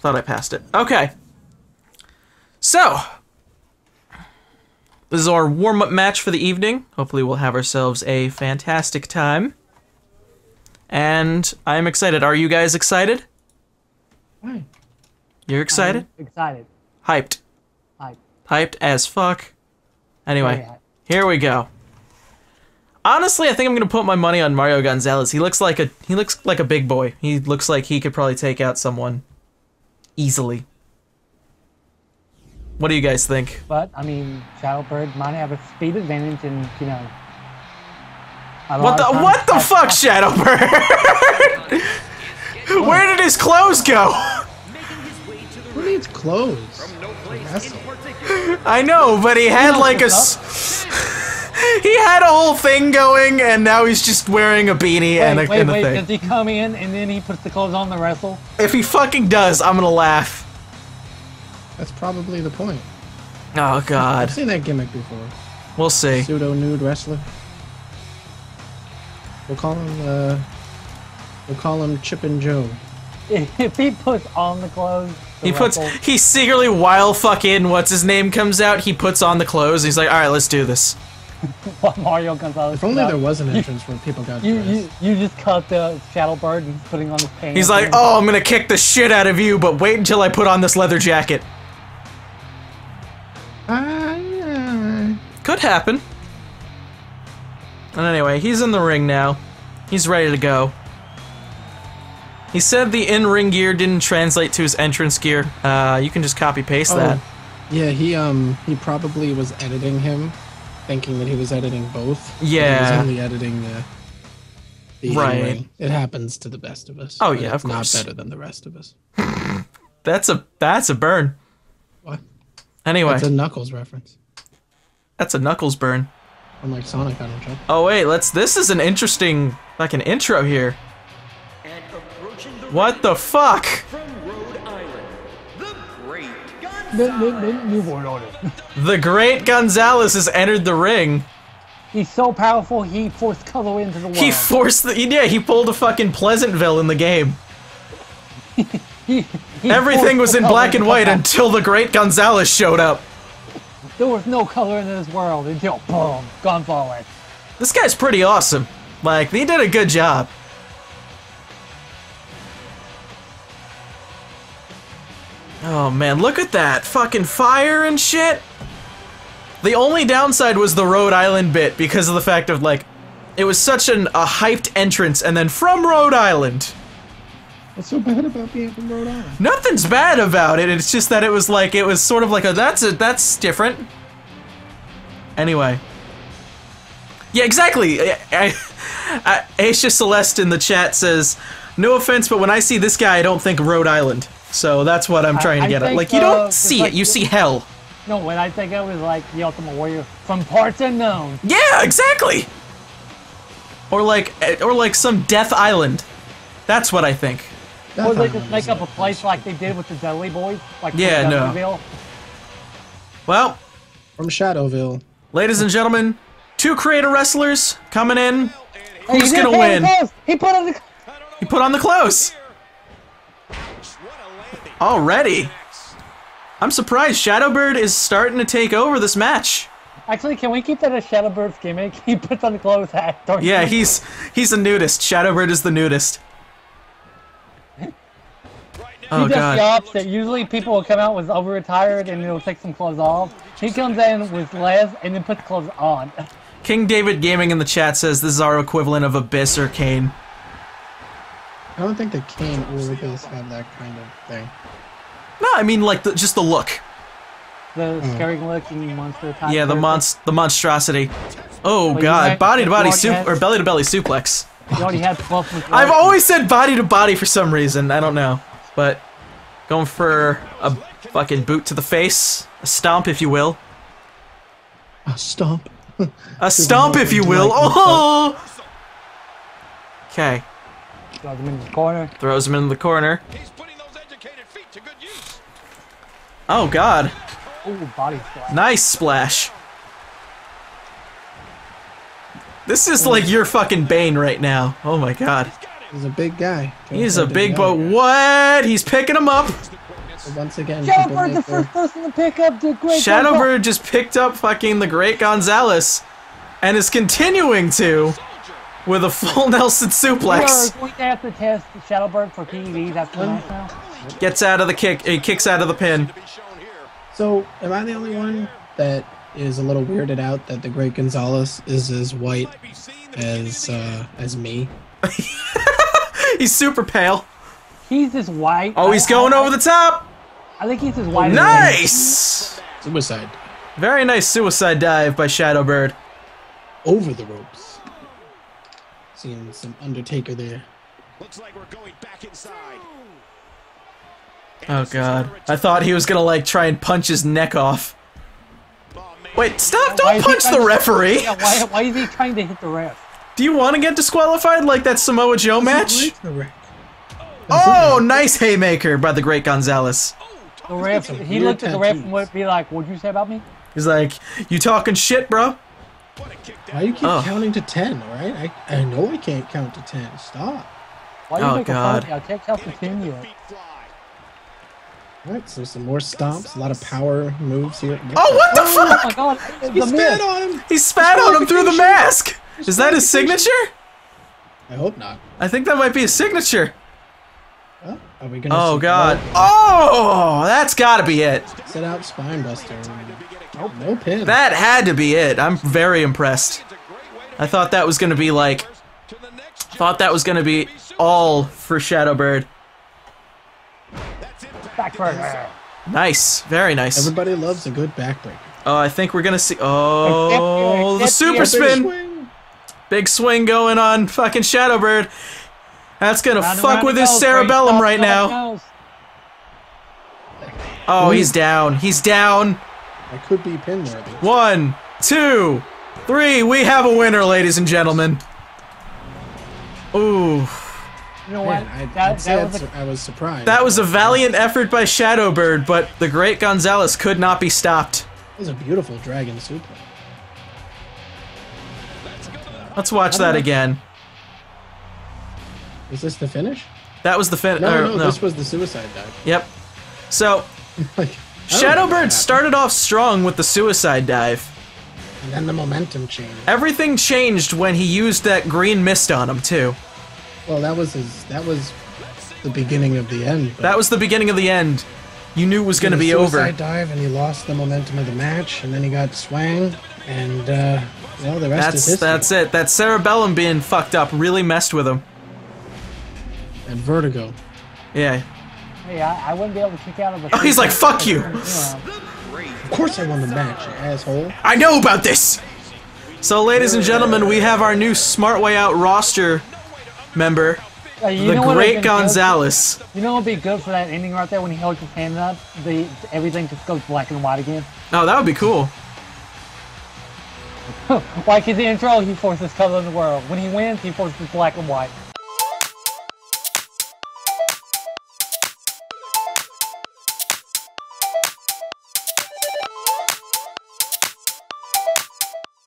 Thought I passed it. Okay. So, this is our warm-up match for the evening. Hopefully we'll have ourselves a fantastic time. And I'm excited. Are you guys excited? Hi. You're excited? I'm excited. Hyped. Hyped. Hyped as fuck. Anyway, here we go. Honestly, I think I'm gonna put my money on Mario Gonzalez. He looks like a big boy. He looks like he could probably take out someone easily. What do you guys think? But I mean, Shadowbird might have a speed advantage, and you know. What the fuck, Shadowbird? Where did his clothes go? Who needs clothes? I know, but he had like a... He had a whole thing going, and now he's just wearing a beanie and a thing. Does he come in and then he puts the clothes on to wrestle? If he fucking does, I'm gonna laugh. That's probably the point. Oh god. I've seen that gimmick before. We'll see. Pseudo-nude wrestler. We'll call him Chip and Joe. If he puts on the clothes, he secretly, while fucking what's his name comes out, he puts on the clothes. He's like, all right, let's do this. Mario Gonzalez. If only there was an entrance where people got dressed. You just cut the Shadowbird and he's putting on his pants. He's like, oh, I'm gonna kick the shit out of you, but wait until I put on this leather jacket. Could happen. And anyway, he's in the ring now. He's ready to go. He said the in-ring gear didn't translate to his entrance gear. You can just copy-paste that. Yeah, he probably was editing him, thinking that he was editing both. Yeah. He was only editing the right. in-ring. It happens to the best of us. Oh yeah, of course. course. Not better than the rest of us. That's a burn. What? Anyway. That's a Knuckles reference. That's a Knuckles burn. Unlike Sonic, I don't jump. Oh wait, this is an interesting fucking intro here. What the fuck? From Rhode Island, the Great Gonzalez. The Great Gonzalez has entered the ring. He's so powerful, he forced color into the world. He pulled a fucking Pleasantville in the game. Everything was in black and white until the Great Gonzalez showed up. There was no color in this world until boom, Gonzalez. This guy's pretty awesome. Like, he did a good job. Oh man, look at that. Fucking fire and shit. The only downside was the Rhode Island bit because of the fact of, like, it was such a hyped entrance and then from Rhode Island. What's so bad about being from Rhode Island? Nothing's bad about it. It's just that it was sort of like that's different. Anyway. Yeah, exactly. Aisha Celeste in the chat says, no offense, but when I see this guy, I don't think Rhode Island. So that's what I'm trying to get at. Like, you don't see it, you see hell. No, when I think it was like the Ultimate Warrior from parts unknown. Yeah, exactly. Or like some Death Island. That's what I think. Or they just make up a place like they did with the Dudley Boys. Like yeah, no. Well, from Shadowville. Ladies and gentlemen, 2 creator wrestlers coming in. Who's gonna win? He put on the clothes. Already. I'm surprised Shadowbird is starting to take over this match. Actually, can we keep that as Shadowbird's gimmick? He puts on the clothes hat. Yeah, he's a nudist. Shadowbird is the nudist. Oh he does god. the opposite. Usually people will come out with over-retired and they'll take some clothes off. He comes in with les and then puts clothes on. King David Gaming in the chat says this is our equivalent of Abyss or Kane. I don't think the Kane or Abyss have that kind of thing. No, I mean like just the look. The scary looking monster type. Yeah, the monstrosity. Oh god, body to body or belly to belly suplex. You already had fluff with I've always said body to body for some reason. I don't know, but going for a fucking boot to the face, a stomp, if you will. A stomp. A stomp, if you will. Oh. Okay. Throws him into the corner. Throws him into the corner. Oh god. Ooh, body splash. Nice splash. This is like your fucking Bane right now. Oh my god. He's a big guy. He's a big boy. What? He's picking him up. So once again, Shadowbird, the first person to pick up the great Shadowbird just picked up fucking the great Gonzalez and is continuing to with a full Nelson suplex. We're going to have to test Shadowbird for PEDs after the match now. Gets out of the kick. He kicks out of the pin. So, am I the only one that is a little weirded out that the great Gonzalez is as white as me? He's super pale. He's just white. Oh, he's going over the top. I think he's just white. Nice. Suicide. Very nice suicide dive by Shadowbird. Over the ropes. Seeing some Undertaker there. Looks like we're going back inside. Oh god. I thought he was gonna like try and punch his neck off. Wait, stop! Don't punch the referee! Yeah, why is he trying to hit the ref? Do you want to get disqualified like that Samoa Joe match? The ref. Oh, nice haymaker by the great Gonzalez. The ref, he looked at the ref and would be like, "What'd you say about me?" He's like, "You talking shit, bro?" Why you keep counting to 10, alright? I know I can't count to 10. Stop. Why you Oh, make God. a phone? I can't count to 10 yet. Alright, so some more stomps, a lot of power moves here. Oh, what the Oh fuck? my god! He The spat miss. on him! He spat on him through the mask! Is that his signature? I hope not. I think that might be his signature. Oh, are we gonna Oh see god. Oh, that's gotta be it. Set out spine buster. Oh, no pin. That had to be it. I'm very impressed. I thought that was gonna be like... Thought that was gonna be all for Shadowbird. Backburner. Nice. Very nice. Everybody loves a good backbreaker. Oh, I think we're gonna see... Oh, the super spin. Swing. Big swing going on fucking Shadowbird. That's gonna Round and fuck round with it his goes, cerebellum great right stuff, now. goes. Oh, he's down. He's down. That could be pin worthy. 1, 2, 3. We have a winner, ladies and gentlemen. Ooh. You know what? Man, That I was surprised. That was a valiant effort by Shadowbird, but the great Gonzalez could not be stopped. That was a beautiful dragon suplex. Let's watch that again. Is this the finish? That was the fin. No, this was the suicide dive. Yep. So, Like, I don't know what Shadowbird happened. started off strong with the suicide dive. And then the momentum changed. Everything changed when he used that green mist on him, too. Well, that was the beginning of the end. but That was the beginning of the end. You knew it was going to he be did a over. suicide dive, and he lost the momentum of the match, and then he got swang, and well, the rest is history. That's it. That cerebellum being fucked up really messed with him. And vertigo. Yeah. Hey, I wouldn't be able to kick out of the. Oh, he's like, "Fuck you." Of course, I won the match, you asshole. I know about this! So, ladies and gentlemen, we have our new Smart Way Out roster member, You the know what great would've been Gonzalez. Good? You know what would be good for that ending right there when he held his hand up? Everything just goes black and white again. Oh, that would be cool. Like his intro, he forces color in the world. When he wins, he forces black and white.